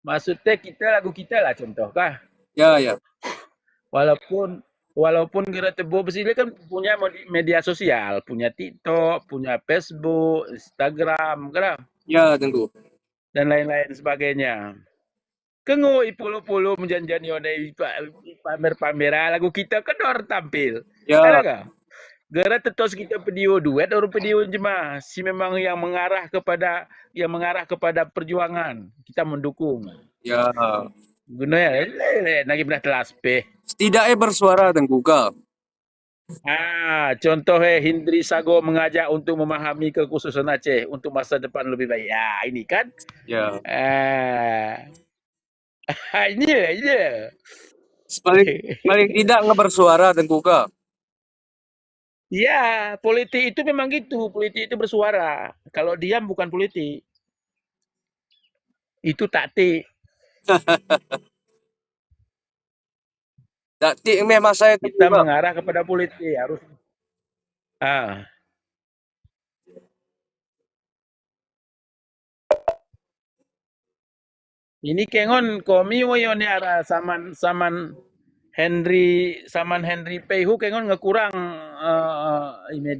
Maksudnya kita lagu kita lah contoh kah. Ya, ya. Walaupun walaupun kita tebo besile kan punya media sosial, punya TikTok, punya Facebook, Instagram, kan, Ya, Tengku. dan lain-lain sebagainya. Kengo ipulu-pulu menjanjian yone pamer-pamer lagu kita kan orang tampil. Ada Ya, kah? Gara tetos kita video duet orang video jemaah si memang yang mengarah kepada perjuangan kita mendukung. ya. Guna ya, lagi pernah telaspe. Setidaknya bersuara, Tengku. Kak. Contoh Hindri Sago mengajak untuk memahami kekhususan Aceh untuk masa depan lebih baik. Ya, ini kan. Ya. Ah, ini. Paling tidak nggak bersuara, Tengku. Kak. Ya, politik itu memang gitu. Politik itu bersuara. Kalau diam bukan politik. Itu taktik. Taktik memang saya, Tengku. Kita Kak. mengarah kepada politik harus. Ah, ini kengon komi woyone ara saman Henry Peihu kengon ngekurang ini